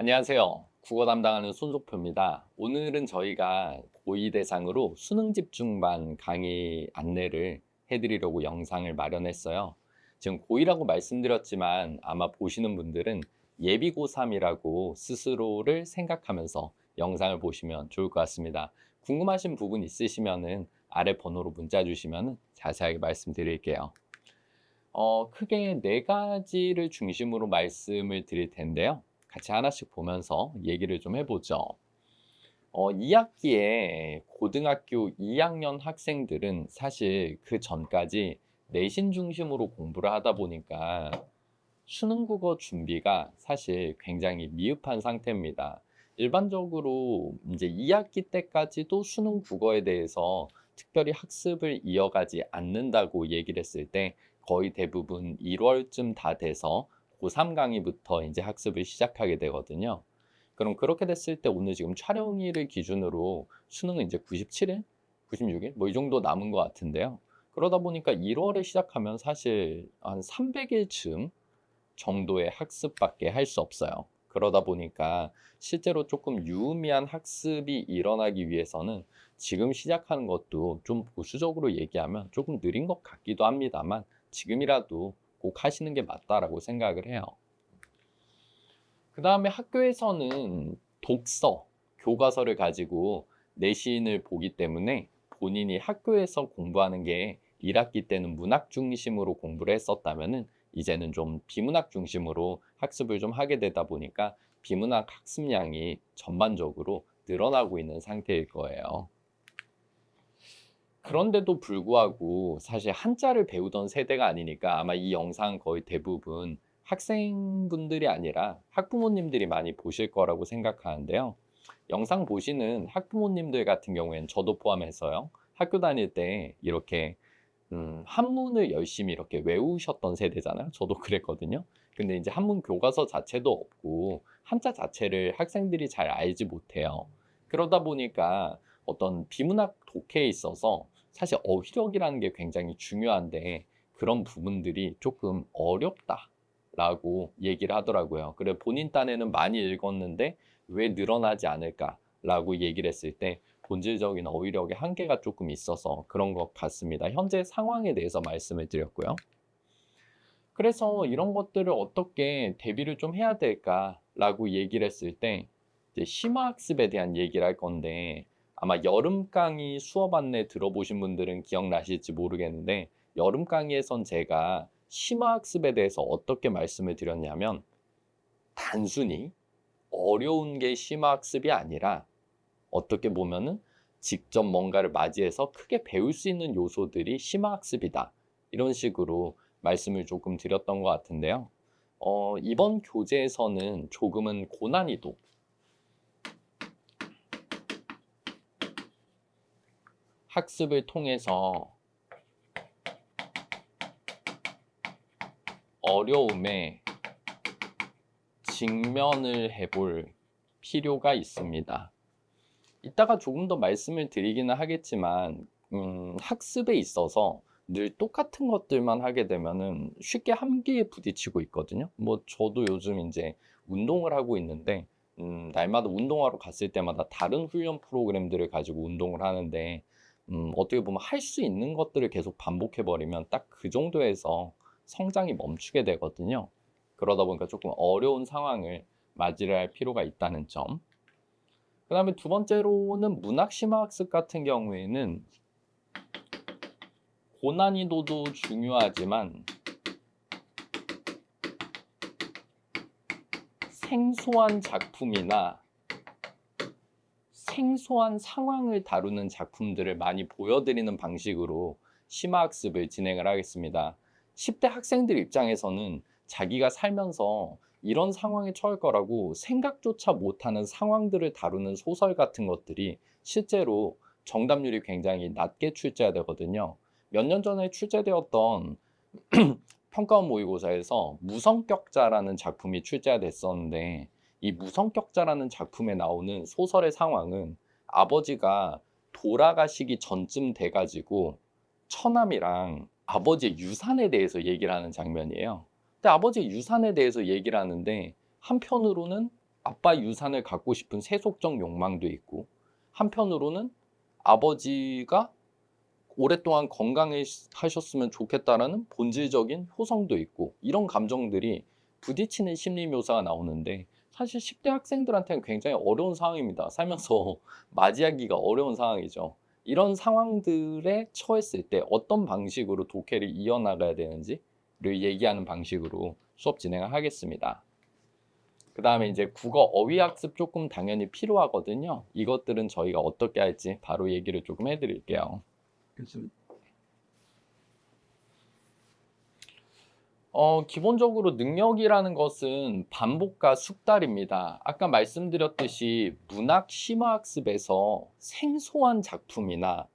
안녕하세요. 국어 담당하는 손석표입니다. 오늘은 저희가 고2 대상으로 수능 집중반 강의 안내를 해드리려고 영상을 마련했어요. 지금 고2라고 말씀드렸지만 아마 보시는 분들은 예비 고3이라고 스스로를 생각하면서 영상을 보시면 좋을 것 같습니다. 궁금하신 부분 있으시면은 아래 번호로 문자 주시면 자세하게 말씀드릴게요. 크게 네 가지를 중심으로 말씀을 드릴 텐데요. 같이 하나씩 보면서 얘기를 좀 해보죠. 2학기에 고등학교 2학년 학생들은 사실 그 전까지 내신 중심으로 공부를 하다 보니까 수능 국어 준비가 사실 굉장히 미흡한 상태입니다. 일반적으로 이제 2학기 때까지도 수능 국어에 대해서 특별히 학습을 이어가지 않는다고 얘기를 했을 때 거의 대부분 1월쯤 다 돼서 고3 강의부터 이제 학습을 시작하게 되거든요. 그럼 그렇게 됐을 때 오늘 지금 촬영일을 기준으로 수능은 이제 97일, 96일 뭐 이 정도 남은 것 같은데요. 그러다 보니까 1월에 시작하면 사실 한 300일쯤 정도의 학습밖에 할 수 없어요. 그러다 보니까 실제로 조금 유의미한 학습이 일어나기 위해서는 지금 시작하는 것도 좀 보수적으로 얘기하면 조금 느린 것 같기도 합니다만 지금이라도 꼭 하시는 게 맞다라고 생각을 해요. 그 다음에 학교에서는 독서, 교과서를 가지고 내신을 보기 때문에 본인이 학교에서 공부하는 게 1학기 때는 문학 중심으로 공부를 했었다면은 이제는 좀 비문학 중심으로 학습을 좀 하게 되다 보니까 비문학 학습량이 전반적으로 늘어나고 있는 상태일 거예요. 그런데도 불구하고 사실 한자를 배우던 세대가 아니니까 아마 이 영상 거의 대부분 학생분들이 아니라 학부모님들이 많이 보실 거라고 생각하는데요. 영상 보시는 학부모님들 같은 경우에는 저도 포함해서요. 학교 다닐 때 이렇게 한문을 열심히 이렇게 외우셨던 세대잖아요. 저도 그랬거든요. 근데 이제 한문 교과서 자체도 없고 한자 자체를 학생들이 잘 알지 못해요. 그러다 보니까 어떤 비문학 독해에 있어서 사실 어휘력이라는 게 굉장히 중요한데 그런 부분들이 조금 어렵다라고 얘기를 하더라고요. 그래 본인 딴에는 많이 읽었는데 왜 늘어나지 않을까라고 얘기를 했을 때 본질적인 어휘력의 한계가 조금 있어서 그런 것 같습니다. 현재 상황에 대해서 말씀을 드렸고요. 그래서 이런 것들을 어떻게 대비를 좀 해야 될까라고 얘기를 했을 때 이제 심화학습에 대한 얘기를 할 건데 아마 여름 강의 수업 안내 들어보신 분들은 기억나실지 모르겠는데 여름 강의에선 제가 심화학습에 대해서 어떻게 말씀을 드렸냐면 단순히 어려운 게 심화학습이 아니라 어떻게 보면은 직접 뭔가를 맞이해서 크게 배울 수 있는 요소들이 심화학습이다. 이런 식으로 말씀을 조금 드렸던 것 같은데요. 이번 교재에서는 조금은 고난이도, 학습을 통해서 어려움에 직면을 해볼 필요가 있습니다. 이따가 조금 더 말씀을 드리기는 하겠지만 학습에 있어서 늘 똑같은 것들만 하게 되면은 쉽게 한계에 부딪히고 있거든요. 뭐 저도 요즘 이제 운동을 하고 있는데 날마다 운동하러 갔을 때마다 다른 훈련 프로그램들을 가지고 운동을 하는데 어떻게 보면 할 수 있는 것들을 계속 반복해 버리면 딱 그 정도에서 성장이 멈추게 되거든요. 그러다 보니까 조금 어려운 상황을 맞이를 할 필요가 있다는 점. 그다음에 두 번째로는 문학 심화학습 같은 경우에는 고난이도도 중요하지만 생소한 작품이나 생소한 상황을 다루는 작품들을 많이 보여드리는 방식으로 심화학습을 진행을 하겠습니다. 10대 학생들 입장에서는 자기가 살면서 이런 상황에 처할 거라고 생각조차 못하는 상황들을 다루는 소설 같은 것들이 실제로 정답률이 굉장히 낮게 출제되거든요. 몇 년 전에 출제되었던 평가원 모의고사에서 무성격자라는 작품이 출제가 됐었는데 이 무성격자라는 작품에 나오는 소설의 상황은 아버지가 돌아가시기 전쯤 돼 가지고 처남이랑 아버지의 유산에 대해서 얘기를 하는 장면이에요. 근데 아버지의 유산에 대해서 얘기를 하는데 한편으로는 아빠 유산을 갖고 싶은 세속적 욕망도 있고, 한편으로는 아버지가 오랫동안 건강하셨으면 좋겠다라는 본질적인 효성도 있고, 이런 감정들이 부딪히는 심리 묘사가 나오는데, 사실 10대 학생들한테는 굉장히 어려운 상황입니다. 살면서 맞이하기가 어려운 상황이죠. 이런 상황들에 처했을 때 어떤 방식으로 독해를 이어나가야 되는지를 얘기하는 방식으로 수업 진행을 하겠습니다. 그 다음에 이제 국어 어휘 학습 조금 당연히 필요하거든요. 이것들은 저희가 어떻게 할지 바로 얘기를 조금 해드릴게요. 기본적으로 능력이라는 것은 반복과 숙달입니다. 아까 말씀드렸듯이 문학 심화학습에서 생소한 작품이나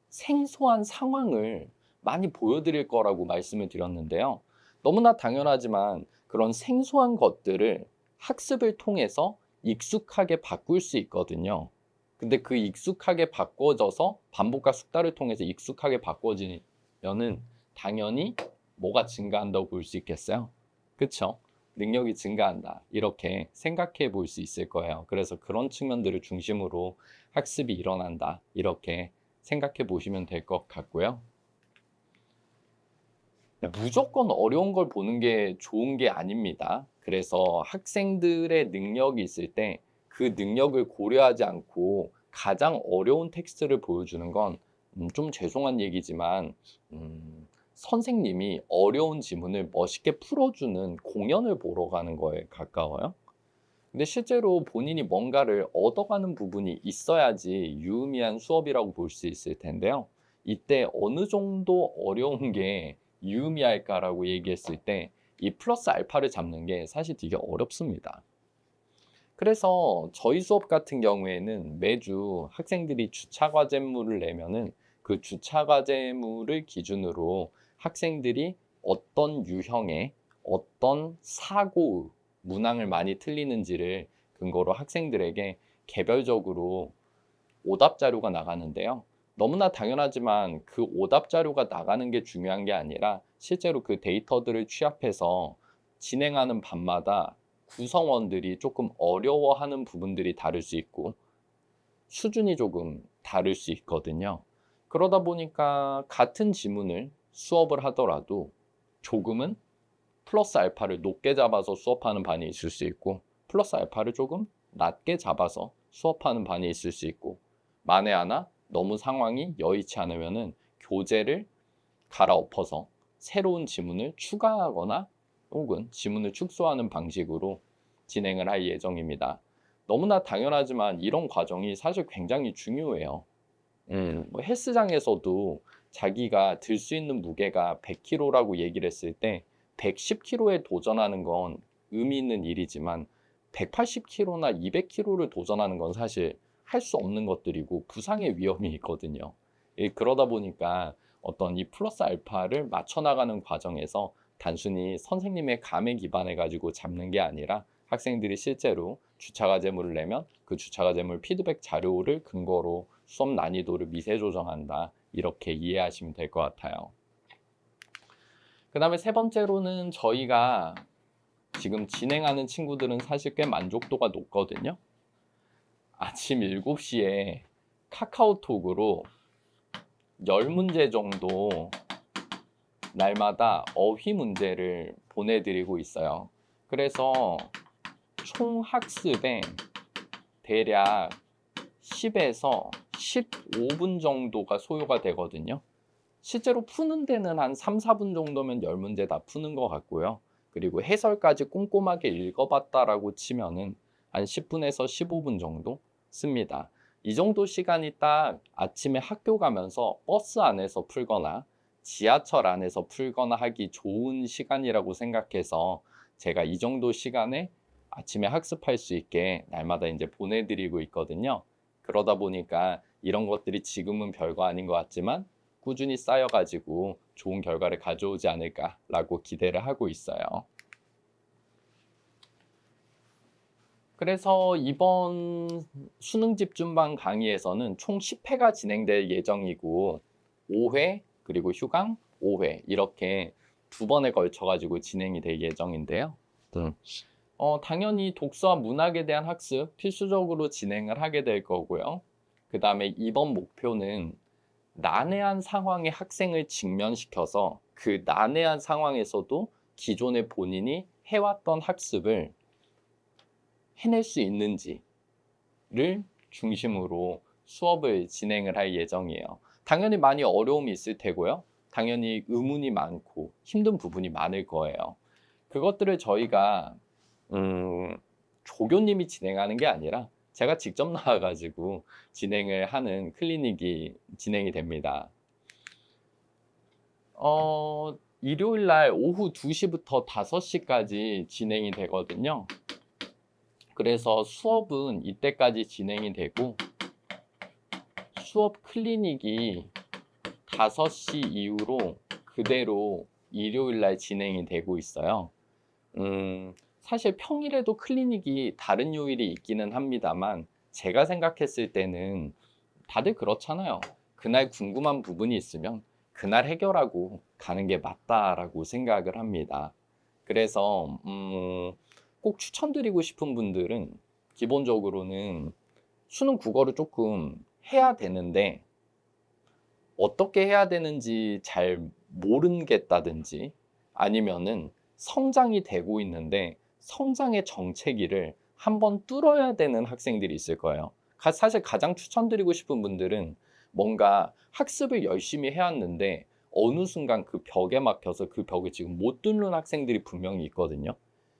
생소한 상황을 많이 보여드릴 거라고 말씀을 드렸는데요. 너무나 당연하지만 그런 생소한 것들을 학습을 통해서 익숙하게 바꿀 수 있거든요. 근데 그 익숙하게 바꿔져서 반복과 숙달을 통해서 익숙하게 바꿔지면은 당연히 뭐가 증가한다고 볼 수 있겠어요? 그쵸? 능력이 증가한다. 이렇게 생각해 볼 수 있을 거예요. 그래서 그런 측면들을 중심으로 학습이 일어난다. 이렇게 생각해 보시면 될 것 같고요. 무조건 어려운 걸 보는 게 좋은 게 아닙니다. 그래서 학생들의 능력이 있을 때 그 능력을 고려하지 않고 가장 어려운 텍스트를 보여주는 건 좀 죄송한 얘기지만 선생님이 어려운 지문을 멋있게 풀어주는 공연을 보러 가는 거에 가까워요. 근데 실제로 본인이 뭔가를 얻어가는 부분이 있어야지 유의미한 수업이라고 볼 수 있을 텐데요. 이때 어느 정도 어려운 게 유의미할까라고 얘기했을 때 이 플러스 알파를 잡는 게 사실 되게 어렵습니다. 그래서 저희 수업 같은 경우에는 매주 학생들이 주차 과제물을 내면은 그 주차 과제물을 기준으로 학생들이 어떤 유형의 어떤 사고 문항을 많이 틀리는지를 근거로 학생들에게 개별적으로 오답 자료가 나가는데요. 너무나 당연하지만 그 오답 자료가 나가는 게 중요한 게 아니라 실제로 그 데이터들을 취합해서 진행하는 반마다 구성원들이 조금 어려워하는 부분들이 다를 수 있고 수준이 조금 다를 수 있거든요. 그러다 보니까 같은 지문을 수업을 하더라도 조금은 플러스 알파를 높게 잡아서 수업하는 반이 있을 수 있고 플러스 알파를 조금 낮게 잡아서 수업하는 반이 있을 수 있고 만에 하나 너무 상황이 여의치 않으면은 교재를 갈아엎어서 새로운 지문을 추가하거나 혹은 지문을 축소하는 방식으로 진행을 할 예정입니다. 너무나 당연하지만 이런 과정이 사실 굉장히 중요해요. 뭐 헬스장에서도 자기가 들 수 있는 무게가 100kg라고 얘기를 했을 때 110kg에 도전하는 건 의미 있는 일이지만 180kg나 200kg를 도전하는 건 사실 할 수 없는 것들이고 부상의 위험이 있거든요. 그러다 보니까 어떤 이 플러스 알파를 맞춰 나가는 과정에서 단순히 선생님의 감에 기반해 가지고 잡는 게 아니라 학생들이 실제로 주차 과제물을 내면 그 주차 과제물 피드백 자료를 근거로 수업 난이도를 미세 조정한다. 이렇게 이해하시면 될 것 같아요. 그 다음에 세 번째로는 저희가 지금 진행하는 친구들은 사실 꽤 만족도가 높거든요. 아침 7시에 카카오톡으로 10문제 정도 날마다 어휘 문제를 보내드리고 있어요. 그래서 총 학습에 대략 10에서 15분 정도가 소요가 되거든요. 실제로 푸는 데는 한 3, 4분 정도면 10문제 다 푸는 것 같고요. 그리고 해설까지 꼼꼼하게 읽어봤다라고 치면은 한 10분에서 15분 정도 씁니다. 이 정도 시간이 딱 아침에 학교 가면서 버스 안에서 풀거나 지하철 안에서 풀거나 하기 좋은 시간이라고 생각해서 제가 이 정도 시간에 아침에 학습할 수 있게 날마다 이제 보내드리고 있거든요. 그러다 보니까 이런 것들이 지금은 별거 아닌 것 같지만 꾸준히 쌓여가지고 좋은 결과를 가져오지 않을까라고 기대를 하고 있어요. 그래서 이번 수능 집중반 강의에서는 총 10회가 진행될 예정이고 5회 그리고 휴강 5회 이렇게 두 번에 걸쳐 가지고 진행이 될 예정인데요. 당연히 독서와 문학에 대한 학습 필수적으로 진행을 하게 될 거고요. 그다음에 이번 목표는 난해한 상황에 학생을 직면시켜서 그 난해한 상황에서도 기존에 본인이 해왔던 학습을 해낼 수 있는지를 중심으로 수업을 진행을 할 예정이에요. 당연히 많이 어려움이 있을 테고요. 당연히 의문이 많고 힘든 부분이 많을 거예요. 그것들을 저희가 조교님이 진행하는 게 아니라 제가 직접 나와 가지고 진행을 하는 클리닉이 진행이 됩니다. 일요일 날 오후 2시부터 5시까지 진행이 되거든요. 그래서 수업은 이때까지 진행이 되고 수업 클리닉이 5시 이후로 그대로 일요일 날 진행이 되고 있어요. 사실 평일에도 클리닉이 다른 요일이 있기는 합니다만 제가 생각했을 때는 다들 그렇잖아요. 그날 궁금한 부분이 있으면 그날 해결하고 가는 게 맞다라고 생각을 합니다. 그래서 꼭 추천드리고 싶은 분들은 기본적으로는 수능 국어를 조금 해야 되는데 어떻게 해야 되는지 잘 모르겠다든지 아니면은 성장이 되고 있는데 성장의 정체기를 한번 뚫어야 되는 학생들이 있을 거예요. 사실 가장 추천드리고 싶은 분들은 뭔가 학습을 열심히 해왔는데 어느 순간 그 벽에 막혀서 그 벽을 지금 못 뚫는 학생들이 분명히 있거든요.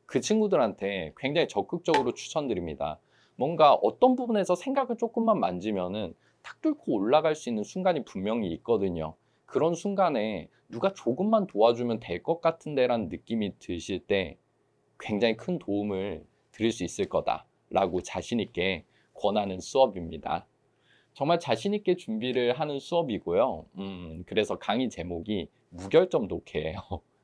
그 친구들한테 굉장히 적극적으로 추천드립니다. 뭔가 어떤 부분에서 생각을 조금만 만지면은 탁 뚫고 올라갈 수 있는 순간이 분명히 있거든요. 그런 순간에 누가 조금만 도와주면 될 것 같은데라는 느낌이 드실 때 굉장히 큰 도움을 드릴 수 있을 거다라고 자신 있게 권하는 수업입니다. 정말 자신 있게 준비를 하는 수업이고요. 그래서 강의 제목이 무결점 독해예요.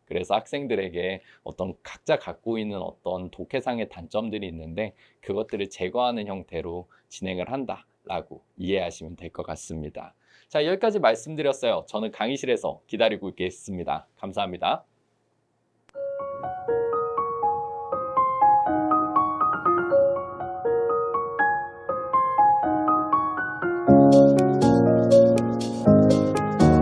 그래서 학생들에게 어떤 각자 갖고 있는 어떤 독해상의 단점들이 있는데 그것들을 제거하는 형태로 진행을 한다라고 이해하시면 될 것 같습니다. 자, 여기까지 말씀드렸어요. 저는 강의실에서 기다리고 있겠습니다. 감사합니다.